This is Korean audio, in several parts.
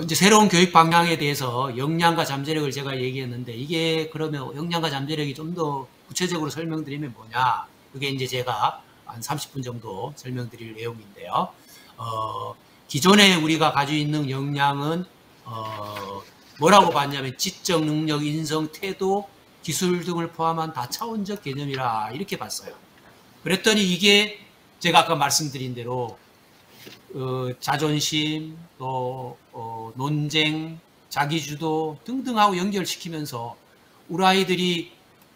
이제 새로운 교육 방향에 대해서 역량과 잠재력을 제가 얘기했는데, 이게 그러면 역량과 잠재력이 좀 더 구체적으로 설명드리면 뭐냐? 그게 이제 제가 한 30분 정도 설명드릴 내용인데요. 기존에 우리가 가지고 있는 역량은, 뭐라고 봤냐면, 지적 능력, 인성, 태도, 기술 등을 포함한 다차원적 개념이라, 이렇게 봤어요. 그랬더니 이게 제가 아까 말씀드린 대로, 자존심, 또 논쟁, 자기주도 등등하고 연결시키면서 우리 아이들이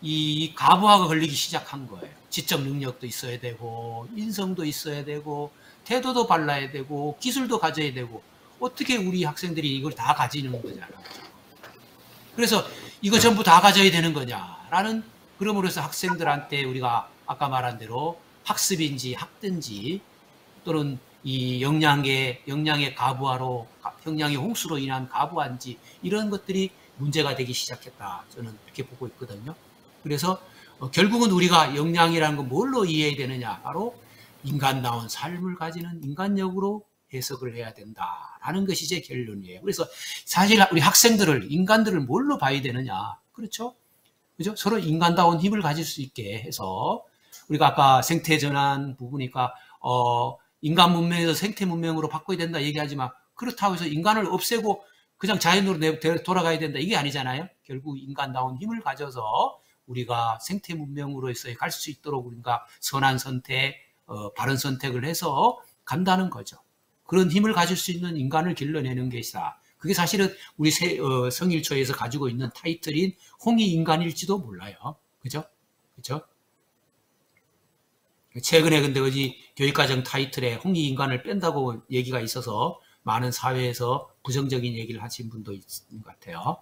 이 가부화가 걸리기 시작한 거예요. 지적 능력도 있어야 되고, 인성도 있어야 되고, 태도도 발라야 되고, 기술도 가져야 되고, 어떻게 우리 학생들이 이걸 다 가지는 거냐. 그래서 이거 전부 다 가져야 되는 거냐라는, 그럼으로써 학생들한테 우리가 아까 말한 대로 학습인지 학든지, 또는 이 역량의 가부화로, 역량의 홍수로 인한 가부화인지, 이런 것들이 문제가 되기 시작했다. 저는 이렇게 보고 있거든요. 그래서 결국은 우리가 역량이라는 건 뭘로 이해해야 되느냐? 바로 인간다운 삶을 가지는 인간력으로 해석을 해야 된다라는 것이 제 결론이에요. 그래서 사실 우리 학생들을, 인간들을 뭘로 봐야 되느냐? 그렇죠? 그죠? 서로 인간다운 힘을 가질 수 있게 해서, 우리가 아까 생태 전환 부분이니까 인간 문명에서 생태 문명으로 바꿔야 된다 얘기하지만, 그렇다고 해서 인간을 없애고 그냥 자연으로 돌아가야 된다 이게 아니잖아요. 결국 인간다운 힘을 가져서 우리가 생태 문명으로서 갈 수 있도록 우리가 선한 선택, 바른 선택을 해서 간다는 거죠. 그런 힘을 가질 수 있는 인간을 길러내는 것이다. 그게 사실은 우리 성일초에서 가지고 있는 타이틀인 홍익인간일지도 몰라요. 그죠? 그죠? 최근에 근데 어디 교육과정 타이틀에 홍익인간을 뺀다고 얘기가 있어서 많은 사회에서 부정적인 얘기를 하신 분도 있는 것 같아요.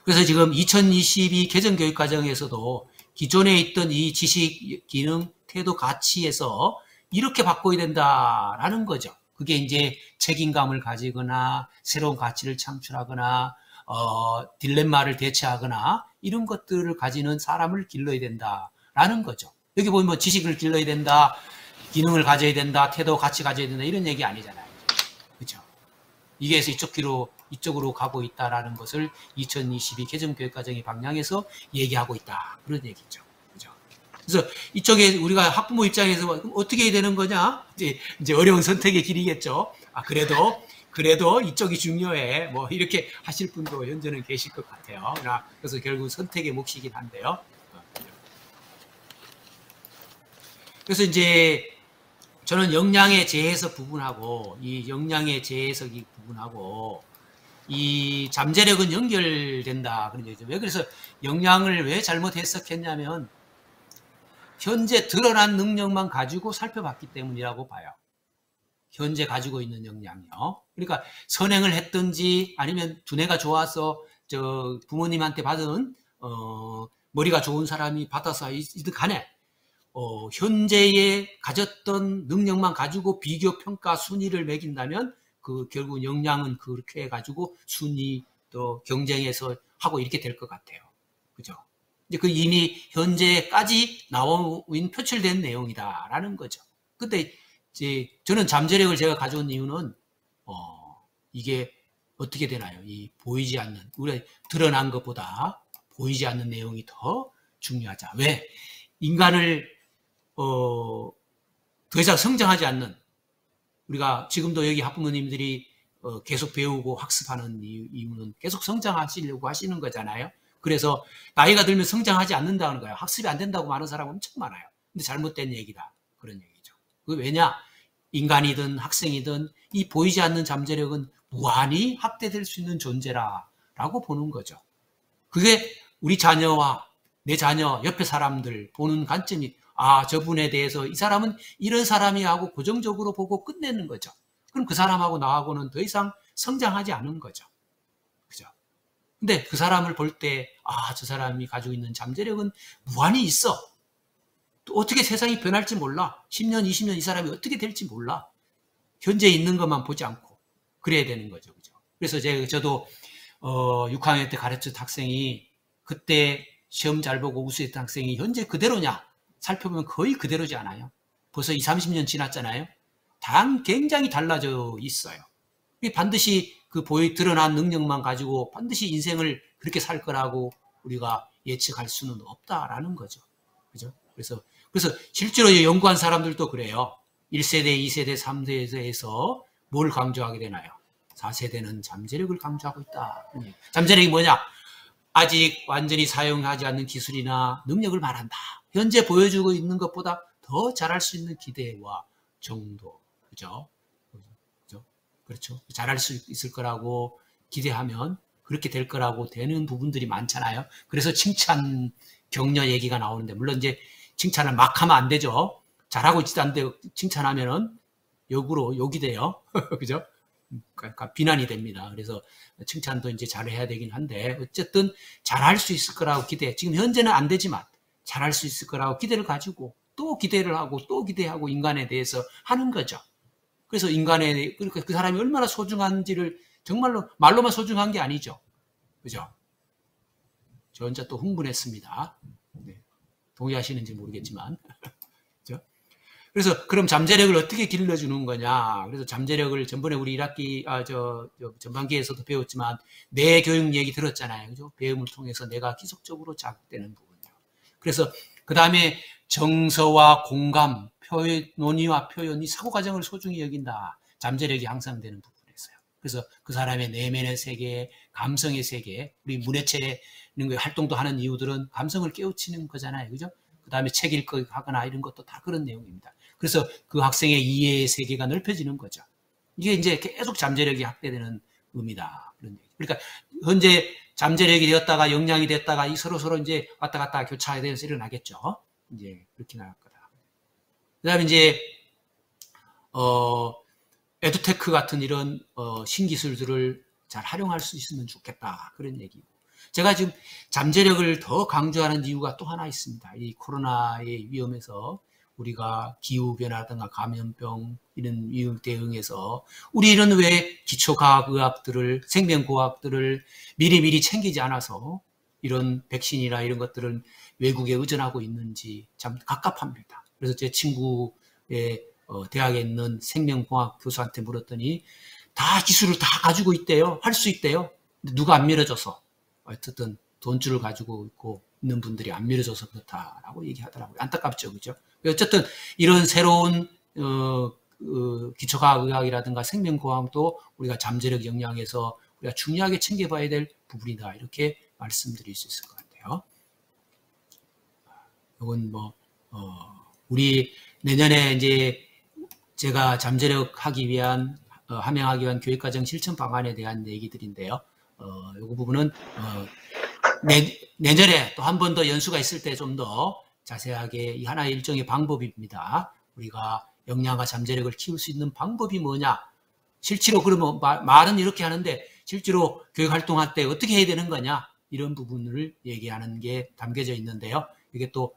그래서 지금 2022 개정교육과정에서도 기존에 있던 이 지식, 기능, 태도, 가치에서 이렇게 바꿔야 된다라는 거죠. 그게 이제 책임감을 가지거나 새로운 가치를 창출하거나 딜레마를 대처하거나 이런 것들을 가지는 사람을 길러야 된다라는 거죠. 여기 보면 뭐 지식을 길러야 된다, 기능을 가져야 된다, 태도, 가치 가져야 된다 이런 얘기 아니잖아요. 그렇죠? 이게 해서 이쪽으로 가고 있다라는 것을 2022 개정교육과정의 방향에서 얘기하고 있다. 그런 얘기죠. 그죠? 그래서 이쪽에 우리가 학부모 입장에서 어떻게 해야 되는 거냐? 이제 어려운 선택의 길이겠죠. 그래도 이쪽이 중요해. 뭐 이렇게 하실 분도 현재는 계실 것 같아요. 그래서 결국 선택의 몫이긴 한데요. 그래서 이제 저는 역량의 재해석 부분하고 이 역량의 재해석이 부분하고 이 잠재력은 연결된다 그런 얘기죠. 왜 그래서 역량을 왜 잘못 해석했냐면 현재 드러난 능력만 가지고 살펴봤기 때문이라고 봐요. 현재 가지고 있는 역량이요. 그러니까 선행을 했든지 아니면 두뇌가 좋아서 부모님한테 받은 머리가 좋은 사람이 받아서 이든 간에 현재에 가졌던 능력만 가지고 비교, 평가, 순위를 매긴다면 그 결국 역량은 그렇게 해가지고 순위 또 경쟁에서 하고 이렇게 될 것 같아요. 그죠? 이제 그 이미 현재까지 나온 표출된 내용이다라는 거죠. 근데 이제 저는 잠재력을 제가 가져온 이유는 이게 어떻게 되나요? 이 보이지 않는 우리가 드러난 것보다 보이지 않는 내용이 더 중요하자. 왜? 인간을 더 이상 성장하지 않는 우리가 지금도 여기 학부모님들이 계속 배우고 학습하는 이유는 계속 성장하시려고 하시는 거잖아요. 그래서 나이가 들면 성장하지 않는다는 거예요. 학습이 안 된다고 말하는 사람 엄청 많아요. 근데 잘못된 얘기다. 그런 얘기죠. 그 왜냐? 인간이든 학생이든 이 보이지 않는 잠재력은 무한히 확대될 수 있는 존재라고 보는 거죠. 그게 우리 자녀와 내 자녀, 옆에 사람들 보는 관점이 저분에 대해서 이 사람은 이런 사람이 하고 고정적으로 보고 끝내는 거죠. 그럼 그 사람하고 나하고는 더 이상 성장하지 않은 거죠. 그죠? 근데 그 사람을 볼 때, 저 사람이 가지고 있는 잠재력은 무한히 있어. 또 어떻게 세상이 변할지 몰라. 10년, 20년 이 사람이 어떻게 될지 몰라. 현재 있는 것만 보지 않고. 그래야 되는 거죠. 그죠? 그래서 저도 6학년 때 가르쳤던 학생이 그때 시험 잘 보고 우수했던 학생이 현재 그대로냐? 살펴보면 거의 그대로지 않아요. 벌써 20, 30년 지났잖아요. 굉장히 달라져 있어요. 반드시 그 드러난 능력만 가지고 반드시 인생을 그렇게 살 거라고 우리가 예측할 수는 없다라는 거죠. 그죠? 그래서 실제로 연구한 사람들도 그래요. 1세대, 2세대, 3세대에서 뭘 강조하게 되나요? 4세대는 잠재력을 강조하고 있다. 잠재력이 뭐냐? 아직 완전히 사용하지 않는 기술이나 능력을 말한다. 현재 보여주고 있는 것보다 더 잘할 수 있는 기대와 정도. 그죠? 그렇죠. 잘할 수 있을 거라고 기대하면 그렇게 될 거라고 되는 부분들이 많잖아요. 그래서 칭찬, 격려 얘기가 나오는데, 물론 이제 칭찬을 막 하면 안 되죠. 잘하고 있지도 않는데 칭찬하면은 역으로 욕이 돼요. 그죠? 그러니까 비난이 됩니다. 그래서 칭찬도 이제 잘해야 되긴 한데, 어쨌든 잘할 수 있을 거라고 기대. 지금 현재는 안 되지만 잘할 수 있을 거라고 기대를 가지고 또 기대를 하고 또 기대하고 인간에 대해서 하는 거죠. 그래서 그러니까 그 사람이 얼마나 소중한지를 정말로 말로만 소중한 게 아니죠. 그죠? 저 혼자 또 흥분했습니다. 네. 동의하시는지 모르겠지만. 그죠? 그래서 그럼 잠재력을 어떻게 길러주는 거냐? 그래서 잠재력을 전번에 우리 1학기, 전반기에서도 배웠지만 뇌 교육 얘기 들었잖아요. 그죠? 배움을 통해서 내가 기속적으로 자극되는 부분이요. 그래서 그 다음에 정서와 공감, 논의와 표현이 사고 과정을 소중히 여긴다. 잠재력이 향상되는 부분에서요. 그래서 그 사람의 내면의 세계, 감성의 세계, 우리 문해체 활동도 하는 이유들은 감성을 깨우치는 거잖아요. 그죠? 그 다음에 책 읽거나 이런 것도 다 그런 내용입니다. 그래서 그 학생의 이해의 세계가 넓혀지는 거죠. 이게 이제 계속 잠재력이 확대되는 의미다. 그런 얘기. 그러니까 현재 잠재력이 되었다가 역량이 됐다가 서로 이제 왔다 갔다 교차에 대해서 일어나겠죠. 이제 그렇게 나갈 거다. 그 다음에 이제, 에듀테크 같은 이런, 신기술들을 잘 활용할 수 있으면 좋겠다. 그런 얘기고. 제가 지금 잠재력을 더 강조하는 이유가 또 하나 있습니다. 이 코로나의 위험에서 우리가 기후변화라든가 감염병 이런 위험 대응에서 우리는 왜 기초과학의학들을, 생명과학들을 미리미리 챙기지 않아서 이런 백신이나 이런 것들은 외국에 의존하고 있는지 참 갑갑합니다. 그래서 제 친구의 대학에 있는 생명공학 교수한테 물었더니 다 기술을 다 가지고 있대요. 할 수 있대요. 근데 누가 안 밀어줘서 어쨌든 돈줄을 가지고 있는 분들이 안 밀어줘서 그렇다라고 얘기하더라고요. 안타깝죠, 그죠? 어쨌든 이런 새로운 기초과학의학이라든가 생명공학도 우리가 잠재력 역량에서 우리가 중요하게 챙겨봐야 될 부분이다. 이렇게 말씀드릴 수 있을 것 같아요. 이건 우리 내년에 이제 제가 잠재력 하기 위한, 함양하기 위한 교육과정 실천 방안에 대한 얘기들인데요. 이 부분은, 내년에 또 한 번 더 연수가 있을 때 좀 더 자세하게 이 하나의 일종의 방법입니다. 우리가 역량과 잠재력을 키울 수 있는 방법이 뭐냐? 실제로 그러면 말은 이렇게 하는데 실제로 교육 활동할 때 어떻게 해야 되는 거냐? 이런 부분을 얘기하는 게 담겨져 있는데요. 이게 또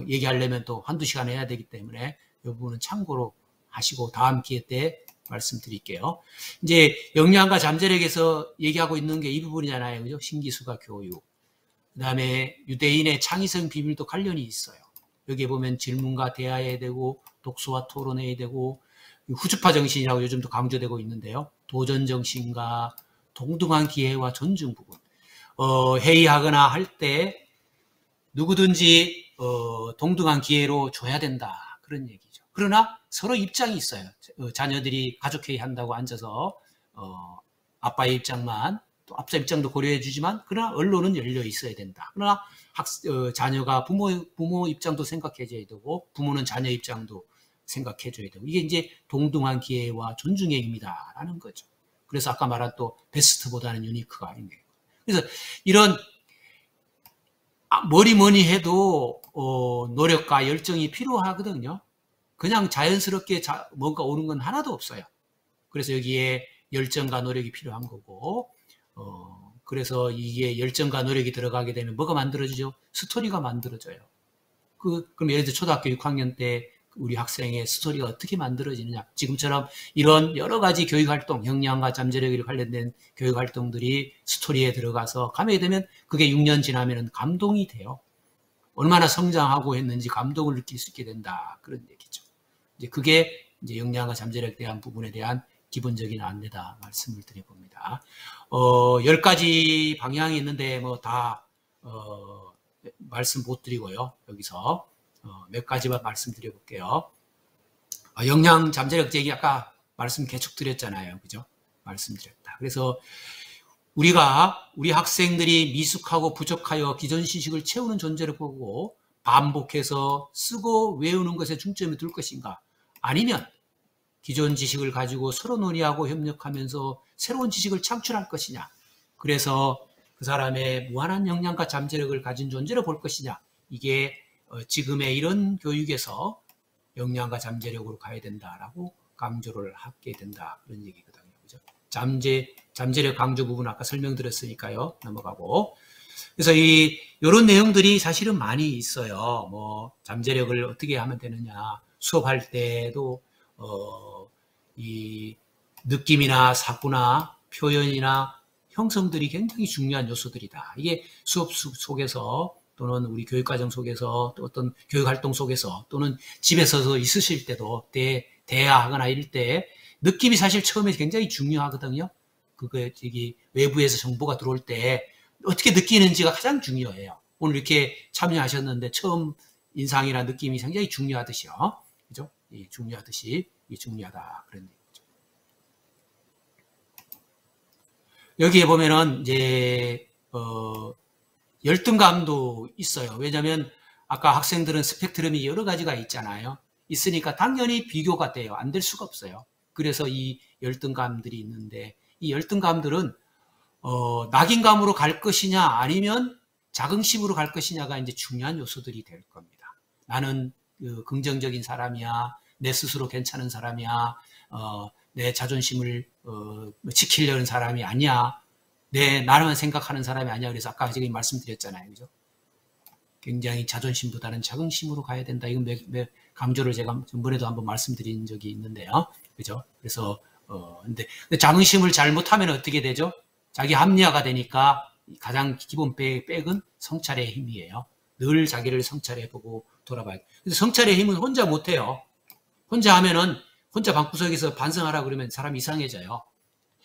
얘기하려면 또 한두 시간 해야 되기 때문에 이 부분은 참고로 하시고 다음 기회 때 말씀드릴게요. 이제 역량과 잠재력에서 얘기하고 있는 게 이 부분이잖아요. 그죠? 신기술과 교육. 그 다음에 유대인의 창의성 비밀도 관련이 있어요. 여기에 보면 질문과 대화해야 되고 독서와 토론해야 되고 후주파 정신이라고 요즘도 강조되고 있는데요. 도전 정신과 동등한 기회와 존중 부분. 회의하거나 할 때 누구든지 동등한 기회로 줘야 된다. 그런 얘기죠. 그러나 서로 입장이 있어요. 자녀들이 가족회의 한다고 앉아서 아빠의 입장만 또 앞서 입장도 고려해 주지만 그러나 언론은 열려 있어야 된다. 그러나 자녀가 부모 입장도 생각해 줘야 되고 부모는 자녀 입장도 생각해 줘야 되고 이게 이제 동등한 기회와 존중의 의미다라는 거죠. 그래서 아까 말한 또 베스트보다는 유니크가 아닌 거예요. 그래서 이런 뭐니 해도 노력과 열정이 필요하거든요. 그냥 자연스럽게 뭔가 오는 건 하나도 없어요. 그래서 여기에 열정과 노력이 필요한 거고 그래서 이게 열정과 노력이 들어가게 되면 뭐가 만들어지죠? 스토리가 만들어져요. 그럼 예를 들어 초등학교 6학년 때 우리 학생의 스토리가 어떻게 만들어지느냐. 지금처럼 이런 여러 가지 교육활동, 역량과 잠재력에 관련된 교육활동들이 스토리에 들어가서 가게 되면 그게 6년 지나면 감동이 돼요. 얼마나 성장하고 했는지 감동을 느낄 수 있게 된다. 그런 얘기죠. 이제 그게 이제 역량과 잠재력에 대한 부분에 대한 기본적인 안내다 말씀을 드려봅니다. 10가지 방향이 있는데 뭐 다 말씀 못 드리고요. 여기서 몇 가지만 말씀드려 볼게요. 역량 잠재력 제기 아까 말씀 계속 드렸잖아요. 그죠? 말씀드렸다. 그래서 우리 학생들이 미숙하고 부족하여 기존 지식을 채우는 존재를 보고 반복해서 쓰고 외우는 것에 중점을 둘 것인가? 아니면 기존 지식을 가지고 서로 논의하고 협력하면서 새로운 지식을 창출할 것이냐? 그래서 그 사람의 무한한 역량과 잠재력을 가진 존재로 볼 것이냐? 이게 지금의 이런 교육에서 역량과 잠재력으로 가야 된다라고 강조를 하게 된다. 그런 얘기거든요. 그죠? 잠재력 강조 부분 아까 설명드렸으니까요. 넘어가고. 그래서 이런 내용들이 사실은 많이 있어요. 뭐 잠재력을 어떻게 하면 되느냐. 수업할 때도 이 느낌이나 사고나 표현이나 형성들이 굉장히 중요한 요소들이다. 이게 수업 속에서 또는 우리 교육과정 속에서 또 어떤 교육활동 속에서 또는 집에서 있으실 때도 대화하거나 이럴 때 느낌이 사실 처음에 굉장히 중요하거든요. 저기 외부에서 정보가 들어올 때 어떻게 느끼는지가 가장 중요해요. 오늘 이렇게 참여하셨는데 처음 인상이나 느낌이 굉장히 중요하듯이요. 그죠? 중요하듯이 중요하다. 그런 얘기죠. 여기에 보면은 이제 열등감도 있어요. 왜냐하면 아까 학생들은 스펙트럼이 여러 가지가 있잖아요. 있으니까 당연히 비교가 돼요. 안 될 수가 없어요. 그래서 이 열등감들이 있는데 이 열등감들은 낙인감으로 갈 것이냐 아니면 자긍심으로 갈 것이냐가 이제 중요한 요소들이 될 겁니다. 나는 긍정적인 사람이야. 내 스스로 괜찮은 사람이야. 내 자존심을 지키려는 사람이 아니야. 나만 생각하는 사람이 아니야. 그래서 아까 지금 말씀드렸잖아요. 그죠? 굉장히 자존심보다는 자긍심으로 가야 된다. 이건 강조를 제가 전번에도 한번 말씀드린 적이 있는데요. 그죠? 그래서, 근데 자긍심을 잘못하면 어떻게 되죠? 자기 합리화가 되니까 가장 기본 백은 성찰의 힘이에요. 늘 자기를 성찰해보고 돌아봐야 돼요. 근데 성찰의 힘은 혼자 못해요. 혼자 하면은, 혼자 방구석에서 반성하라 그러면 사람이 이상해져요.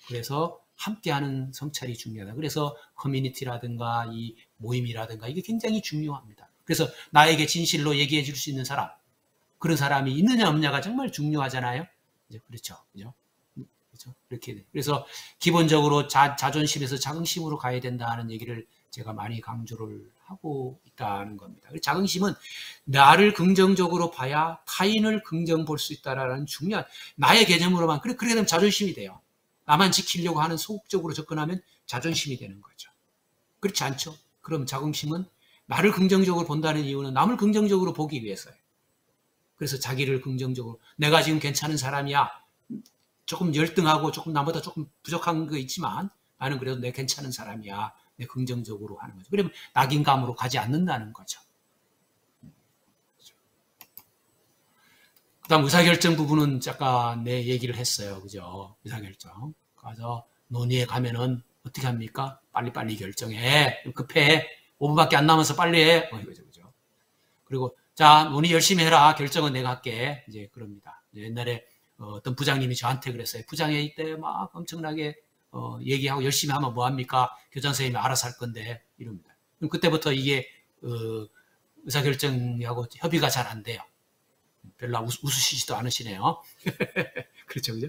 그래서 함께하는 성찰이 중요하다. 그래서 커뮤니티라든가 이 모임이라든가 이게 굉장히 중요합니다. 그래서 나에게 진실로 얘기해 줄 수 있는 사람, 그런 사람이 있느냐 없느냐가 정말 중요하잖아요. 그렇죠. 그죠? 그렇죠? 이렇게 돼. 그래서 기본적으로 자존심에서 자긍심으로 가야 된다는 얘기를 제가 많이 강조를 하고 있다는 겁니다. 자긍심은 나를 긍정적으로 봐야 타인을 긍정 볼 수 있다라는 중요한 나의 개념으로만 그렇게 되면 자존심이 돼요. 나만 지키려고 하는 소극적으로 접근하면 자존심이 되는 거죠. 그렇지 않죠? 그럼 자긍심은 나를 긍정적으로 본다는 이유는 남을 긍정적으로 보기 위해서예요. 그래서 자기를 긍정적으로 내가 지금 괜찮은 사람이야. 조금 열등하고 조금 나보다 조금 부족한 거 있지만 나는 그래도 내 괜찮은 사람이야. 내 긍정적으로 하는 거죠. 그러면 낙인감으로 가지 않는다는 거죠. 그다음 의사결정 부분은 잠깐 내 얘기를 했어요. 그죠? 의사결정. 가서 논의에 가면은 어떻게 합니까? 빨리빨리 결정해. 급해. 5분밖에 안 남아서 빨리 해. 이거죠. 그죠? 그리고 자, 논의 열심히 해라. 결정은 내가 할게. 이제 그럽니다. 옛날에 어떤 부장님이 저한테 그랬어요. 부장회의 때 막 엄청나게 얘기하고 열심히 하면 뭐합니까? 교장 선생님이 알아서 할 건데 이럽니다. 그럼 그때부터 이게 의사결정하고 협의가 잘 안 돼요. 별로 웃으시지도 않으시네요. 그렇죠, 그죠?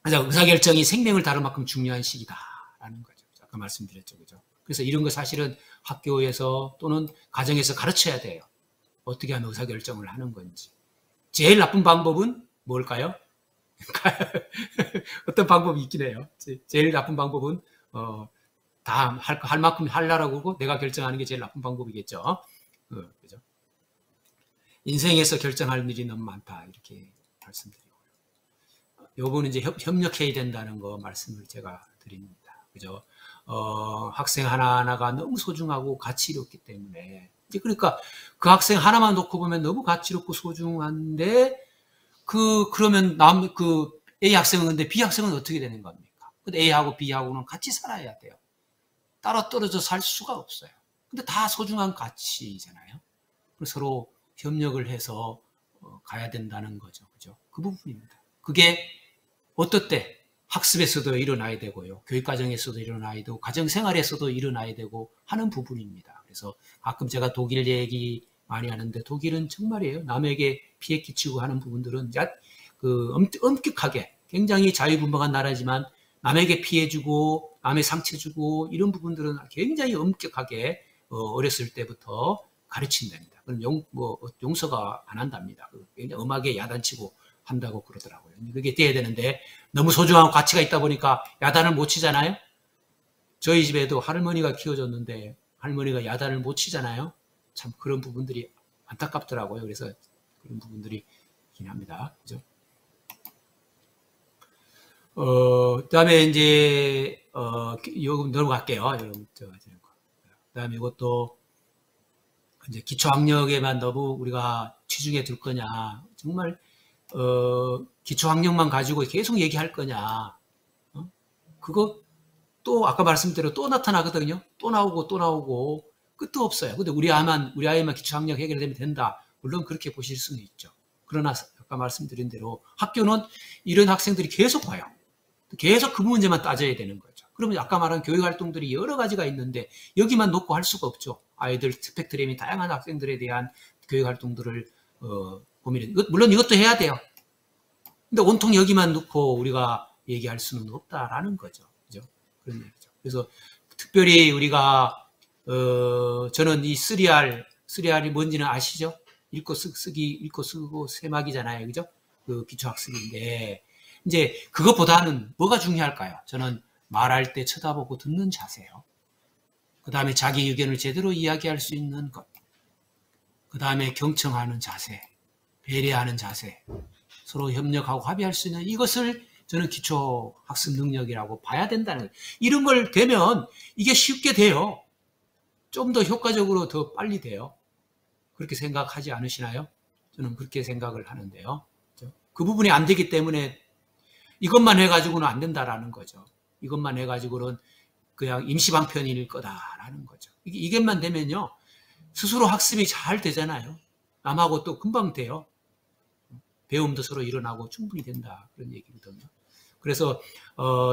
그래서 의사결정이 생명을 다룰 만큼 중요한 시기다라는 거죠. 아까 말씀드렸죠, 그죠? 그래서 이런 거 사실은 학교에서 또는 가정에서 가르쳐야 돼요. 어떻게 하면 의사결정을 하는 건지. 제일 나쁜 방법은 뭘까요? 어떤 방법이 있긴 해요. 제일 나쁜 방법은 다 할 만큼 하려고 그러고 내가 결정하는 게 제일 나쁜 방법이겠죠. 그죠? 인생에서 결정할 일이 너무 많다 이렇게 말씀드리고요. 요거는 이제 협력해야 된다는 거 말씀을 제가 드립니다. 그죠? 학생 하나하나가 너무 소중하고 가치롭기 때문에 이제 그러니까 그 학생 하나만 놓고 보면 너무 가치롭고 소중한데 그러면 A 학생은 근데 B 학생은 어떻게 되는 겁니까? 근데 A하고 B하고는 같이 살아야 돼요. 따로 떨어져 살 수가 없어요. 근데 다 소중한 가치잖아요. 서로 협력을 해서 가야 된다는 거죠. 그죠? 그 부분입니다. 그게 어떨 때 학습에서도 일어나야 되고요. 교육과정에서도 일어나야 되고, 가정생활에서도 일어나야 되고 하는 부분입니다. 그래서 가끔 제가 독일 얘기 많이 하는데, 독일은 정말이에요. 남에게 피해 끼치고 하는 부분들은 엄격하게, 굉장히 자유분방한 나라지만 남에게 피해 주고 남의 상처 주고 이런 부분들은 굉장히 엄격하게 어렸을 때부터 가르친답니다. 그럼 용서가 안 한답니다. 굉장히 엄하게 야단치고 한다고 그러더라고요. 그게 돼야 되는데 너무 소중한 가치가 있다 보니까 야단을 못 치잖아요. 저희 집에도 할머니가 키워줬는데 할머니가 야단을 못 치잖아요. 참 그런 부분들이 안타깝더라고요. 그래서 그런 부분들이 있긴 합니다. 그죠? 그다음에 이제 요금 넘어갈게요. 그다음에 이것도 이제 기초학력에만 너무 우리가 치중해 둘 거냐? 정말 기초학력만 가지고 계속 얘기할 거냐? 그거 또 아까 말씀대로 또 나타나거든요. 또 나오고 끝도 없어요. 근데 우리 아이만 기초학력 해결되면 된다. 물론 그렇게 보실 수는 있죠. 그러나 아까 말씀드린 대로 학교는 이런 학생들이 계속 와요. 계속 그 문제만 따져야 되는 거죠. 그러면 아까 말한 교육활동들이 여러 가지가 있는데 여기만 놓고 할 수가 없죠. 아이들 스펙트럼이 다양한 학생들에 대한 교육활동들을 고민해. 물론 이것도 해야 돼요. 근데 온통 여기만 놓고 우리가 얘기할 수는 없다라는 거죠. 그죠? 그런 얘기죠. 그래서 특별히 우리가 저는 이 3R이 뭔지는 아시죠? 읽고 쓰고 세막이잖아요. 그죠? 그 기초학습인데 이제 그것보다는 뭐가 중요할까요? 저는 말할 때 쳐다보고 듣는 자세요. 그 다음에 자기 의견을 제대로 이야기할 수 있는 것. 그 다음에 경청하는 자세, 배려하는 자세, 서로 협력하고 합의할 수 있는 이것을 저는 기초학습 능력이라고 봐야 된다는 거예요. 이런 걸 되면 이게 쉽게 돼요. 좀 더 효과적으로 더 빨리 돼요. 그렇게 생각하지 않으시나요? 저는 그렇게 생각을 하는데요. 그 부분이 안 되기 때문에 이것만 해가지고는 안 된다라는 거죠. 이것만 해가지고는 그냥 임시방편일 거다라는 거죠. 이게만 되면요. 스스로 학습이 잘 되잖아요. 남하고 또 금방 돼요. 배움도 서로 일어나고 충분히 된다. 그런 얘기거든요. 그래서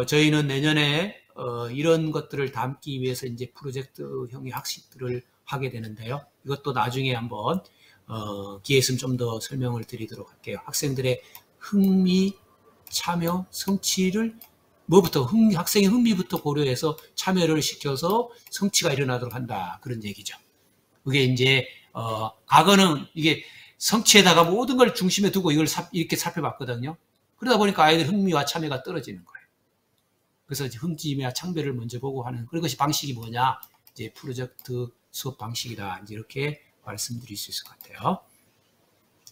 저희는 내년에 이런 것들을 담기 위해서 이제 프로젝트형의 학습들을 하게 되는데요. 이것도 나중에 한번 기회 있으면 좀 더 설명을 드리도록 할게요. 학생들의 흥미, 참여, 성취를 학생의 흥미부터 고려해서 참여를 시켜서 성취가 일어나도록 한다. 그런 얘기죠. 그게 이제 과거는 이게 성취에다가 모든 걸 중심에 두고 이걸 이렇게 살펴봤거든요. 그러다 보니까 아이들 흥미와 참여가 떨어지는 거예요. 그래서 이제 흥미와 창배를 먼저 보고 하는 그것이 방식이 뭐냐? 이제 프로젝트 수업 방식이다. 이제 이렇게 말씀드릴 수 있을 것 같아요.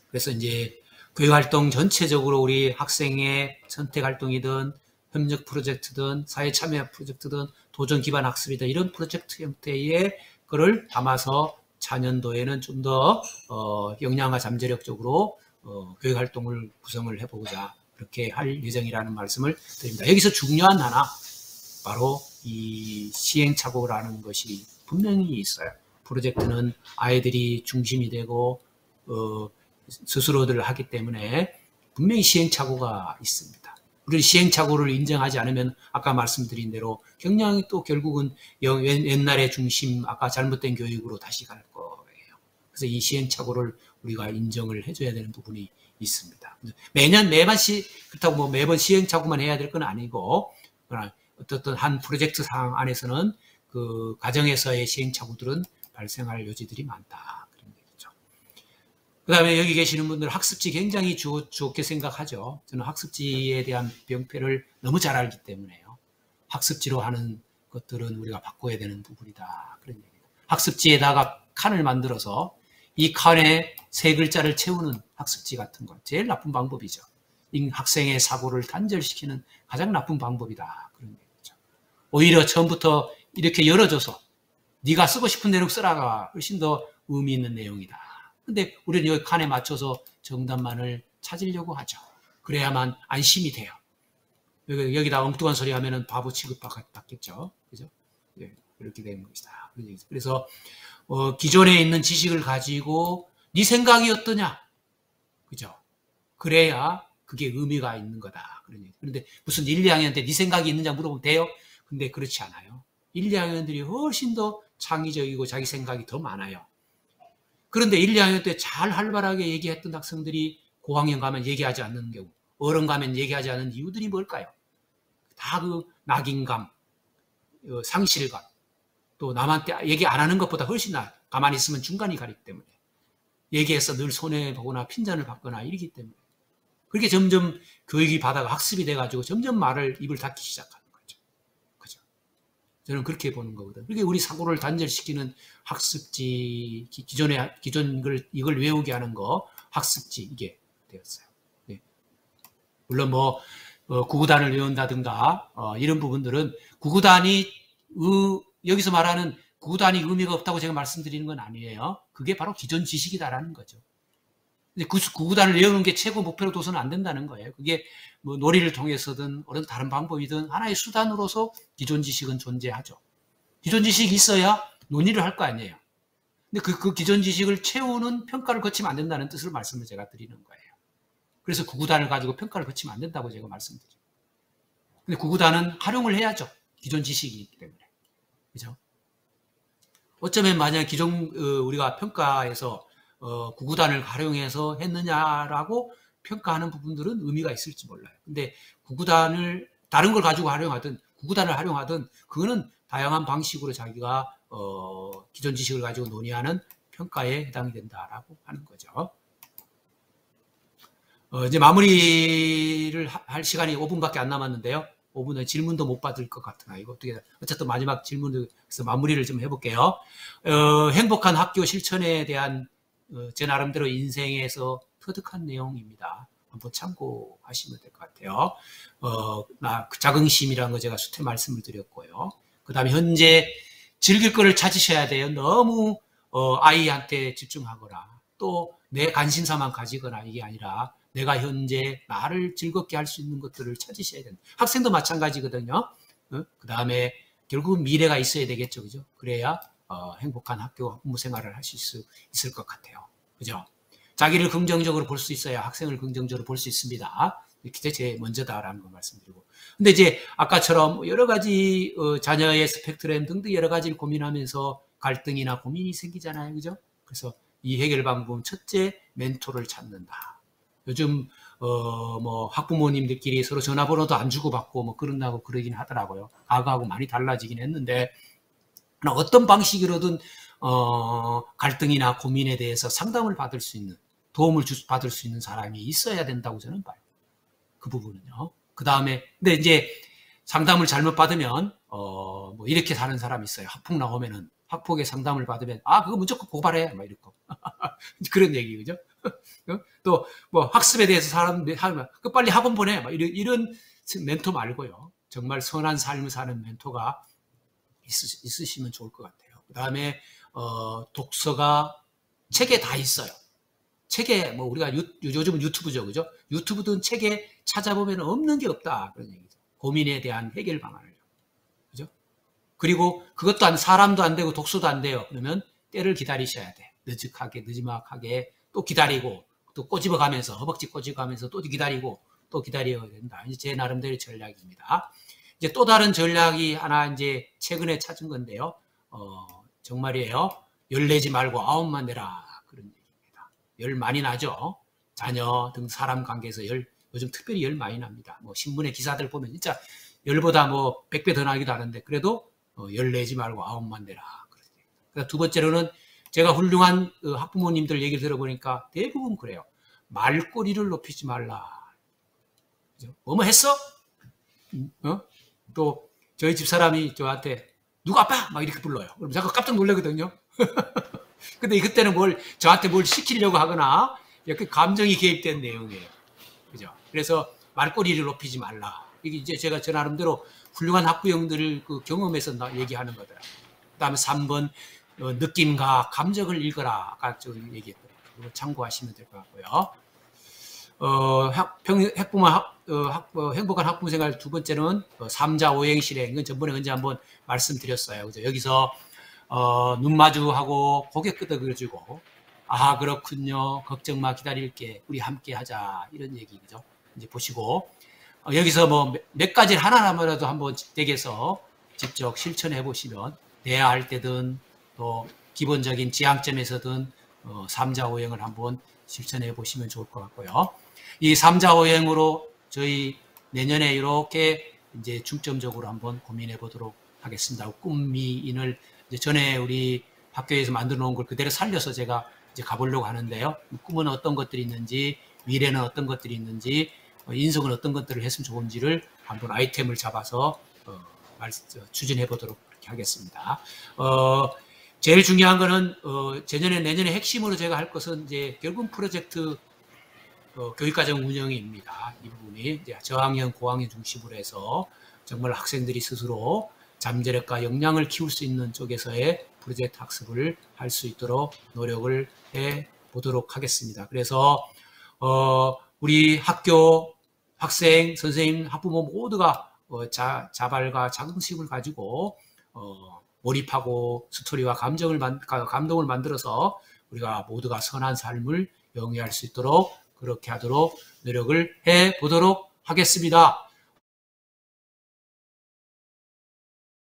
그래서 이제 교육활동 전체적으로 우리 학생의 선택활동이든 협력 프로젝트든 사회참여 프로젝트든 도전 기반 학습이든 이런 프로젝트 형태의 거를 담아서 차년도에는 좀 더 역량과 잠재력적으로 교육활동을 구성을 해보고자 그렇게 할 예정이라는 말씀을 드립니다. 여기서 중요한 하나 바로 이 시행착오라는 것이 분명히 있어요. 프로젝트는 아이들이 중심이 되고 스스로들 하기 때문에 분명히 시행착오가 있습니다. 우리 시행착오를 인정하지 않으면 아까 말씀드린 대로 경량이 또 결국은 옛날의 중심, 아까 잘못된 교육으로 다시 갈 거예요. 그래서 이 시행착오를 우리가 인정을 해줘야 되는 부분이 있습니다. 그렇다고 뭐 매번 시행착오만 해야 될 건 아니고, 그러나 어떤 한 프로젝트 상황 안에서는 그 과정에서의 시행착오들은 발생할 여지들이 많다. 그런 얘기죠. 그 다음에 여기 계시는 분들 학습지 굉장히 좋게 생각하죠. 저는 학습지에 대한 병폐를 너무 잘 알기 때문에요. 학습지로 하는 것들은 우리가 바꿔야 되는 부분이다. 그런 얘기입니다. 학습지에다가 칸을 만들어서 이 칸에 세 글자를 채우는 학습지 같은 거 제일 나쁜 방법이죠. 학생의 사고를 단절시키는 가장 나쁜 방법이다. 그런 얘기죠. 오히려 처음부터 이렇게 열어줘서 네가 쓰고 싶은 내용 쓰라가 훨씬 더 의미 있는 내용이다. 근데 우리는 여기 칸에 맞춰서 정답만을 찾으려고 하죠. 그래야만 안심이 돼요. 여기다 엉뚱한 소리 하면은 바보 취급받겠죠. 그죠? 네, 그렇게 되는 것이다. 그래서 기존에 있는 지식을 가지고 네 생각이 어떠냐? 그죠? 그래야 그게 의미가 있는 거다. 그런데 무슨 1, 2학년한테 네 생각이 있느냐 물어보면 돼요? 근데 그렇지 않아요. 1, 2학년들이 훨씬 더 창의적이고 자기 생각이 더 많아요. 그런데 1, 2학년 때 잘 활발하게 얘기했던 학생들이 고학년 가면 얘기하지 않는 경우, 어른 가면 얘기하지 않는 이유들이 뭘까요? 다 그 낙인감, 상실감, 또 남한테 얘기 안 하는 것보다 훨씬 가만히 있으면 중간이 가리기 때문에, 얘기해서 늘 손해보거나 핀잔을 받거나 이러기 때문에, 그렇게 점점 교육이 받아가 학습이 돼가지고 점점 입을 닫기 시작하는 거죠. 그죠? 저는 그렇게 보는 거거든. 그렇게 우리 사고를 단절시키는 학습지, 기존 이걸 외우게 하는 거, 학습지, 이게 되었어요. 네. 물론 구구단을 외운다든가, 이런 부분들은 여기서 말하는 구구단이 의미가 없다고 제가 말씀드리는 건 아니에요. 그게 바로 기존 지식이다라는 거죠. 근데 구구단을 외우는 게 최고 목표로 둬서는 안 된다는 거예요. 그게 뭐 놀이를 통해서든 어떤 다른 방법이든 하나의 수단으로서 기존 지식은 존재하죠. 기존 지식이 있어야 논의를 할 거 아니에요. 근데 그 기존 지식을 채우는 평가를 거치면 안 된다는 뜻으로 말씀을 제가 드리는 거예요. 그래서 구구단을 가지고 평가를 거치면 안 된다고 제가 말씀드려요. 근데 구구단은 활용을 해야죠. 기존 지식이기 때문에. 그죠? 어쩌면 만약 우리가 평가에서 구구단을 활용해서 했느냐라고 평가하는 부분들은 의미가 있을지 몰라요. 근데 구구단을 다른 걸 가지고 활용하든 구구단을 활용하든 그거는 다양한 방식으로 자기가 기존 지식을 가지고 논의하는 평가에 해당이 된다라고 하는 거죠. 이제 마무리를 할 시간이 5분밖에 안 남았는데요. 5분은 질문도 못 받을 것 같으나 이거 어쨌든 마지막 질문에서 마무리를 좀 해볼게요. 행복한 학교 실천에 대한 제 나름대로 인생에서 터득한 내용입니다. 한번 참고하시면 될 것 같아요. 자긍심이라는 거 제가 수태 말씀을 드렸고요. 그 다음에 현재 즐길 거를 찾으셔야 돼요. 너무 아이한테 집중하거나 또 내 관심사만 가지거나 이게 아니라 내가 현재 나를 즐겁게 할 수 있는 것들을 찾으셔야 된다. 학생도 마찬가지거든요. 그 다음에 결국은 미래가 있어야 되겠죠. 그죠? 그래야 행복한 학교 업무 생활을 하실 수 있을 것 같아요. 그죠? 자기를 긍정적으로 볼 수 있어야 학생을 긍정적으로 볼 수 있습니다. 이게 제일 먼저다라는 걸 말씀드리고. 근데 이제 아까처럼 여러 가지 자녀의 스펙트럼 등등 여러 가지를 고민하면서 갈등이나 고민이 생기잖아요. 그죠? 그래서 이 해결 방법은 첫째, 멘토를 찾는다. 요즘 학부모님들끼리 서로 전화번호도 안 주고받고 그런다고 그러긴 하더라고요. 과거하고 많이 달라지긴 했는데 어떤 방식으로든 갈등이나 고민에 대해서 상담을 받을 수 있는, 도움을 받을 수 있는 사람이 있어야 된다고 저는 봐요. 그 부분은요. 그 다음에 근데 이제 상담을 잘못 받으면 이렇게 사는 사람이 있어요. 학폭 나오면은 학폭의 상담을 받으면 그거 무조건 고발해 막 이렇고 그런 얘기 그죠? 또 학습에 대해서 사람들이 하면 그 빨리 학원 보내 막 이런 멘토 말고요. 정말 선한 삶을 사는 멘토가 있으시면 좋을 것 같아요. 그 다음에 독서가 책에 다 있어요. 책에 우리가 요즘은 유튜브죠, 그죠? 유튜브든 책에 찾아보면 없는 게 없다 그런 얘기죠. 고민에 대한 해결 방안을, 그죠? 그리고 그것도 사람도 안 되고 독서도 안 돼요. 그러면 때를 기다리셔야 돼. 느지막하게 또 기다리고 또 꼬집어가면서 허벅지 꼬집어가면서 또 기다리고 또 기다려야 된다. 이제 제 나름대로 전략입니다. 이제 또 다른 전략이 하나 이제 최근에 찾은 건데요. 정말이에요. 열 내지 말고 9만 내라 그런 얘기입니다. 열 많이 나죠. 자녀 등 사람 관계에서 요즘 특별히 열 많이 납니다. 신문에 기사들 보면 진짜 열보다 100배 더 나기도 하는데 그래도 열 내지 말고 9만 내라. 그래서 두 번째로는 제가 훌륭한 학부모님들 얘기를 들어보니까 대부분 그래요. 말꼬리를 높이지 말라. 그죠? 뭐뭐 했어? 또 저희 집사람이 저한테 누가 아빠? 막 이렇게 불러요. 그럼 제가 깜짝 놀라거든요. 근데 그때는 저한테 뭘 시키려고 하거나 이렇게 감정이 개입된 내용이에요. 그죠? 그래서 말꼬리를 높이지 말라. 이게 이제 제가 저 나름대로 훌륭한 학부형들을 경험해서 얘기하는 거더라고요. 그 다음에 3번, 느낌과 감정을 읽어라. 아까 저 얘기했던 거 참고하시면 될 것 같고요. 행복한 학부모 생활 두 번째는 3자 오행 실행. 이건 전번에 언제 한번 말씀드렸어요. 그죠? 여기서 눈 마주하고 고개 끄덕여주고 아, 그렇군요. 걱정 마, 기다릴게. 우리 함께 하자. 이런 얘기죠. 이제 보시고, 여기서 뭐 몇 가지 하나라도 한번 댁에서 직접 실천해 보시면, 대화할 때든 또 기본적인 지향점에서든 삼자오행을 한번 실천해 보시면 좋을 것 같고요. 이 삼자오행으로 저희 내년에 이렇게 이제 중점적으로 한번 고민해 보도록 하겠습니다. 꿈미인을 이제 전에 우리 학교에서 만들어 놓은 걸 그대로 살려서 제가 이제 가보려고 하는데요. 꿈은 어떤 것들이 있는지, 미래는 어떤 것들이 있는지, 인성은 어떤 것들을 했으면 좋은지를 한번 아이템을 잡아서 추진해 보도록 하겠습니다. 제일 중요한 거는 내년에 핵심으로 제가 할 것은 이제 결국 프로젝트 교육과정 운영입니다. 이 부분이 이제 저학년, 고학년 중심으로 해서 정말 학생들이 스스로 잠재력과 역량을 키울 수 있는 쪽에서의 프로젝트 학습을 할 수 있도록 노력을 해 보도록 하겠습니다. 그래서 우리 학교, 학생, 선생님, 학부모 모두가 자발과 자긍심을 가지고 몰입하고 스토리와 감동을 만들어서 우리가 모두가 선한 삶을 영위할 수 있도록 그렇게 하도록 노력을 해 보도록 하겠습니다.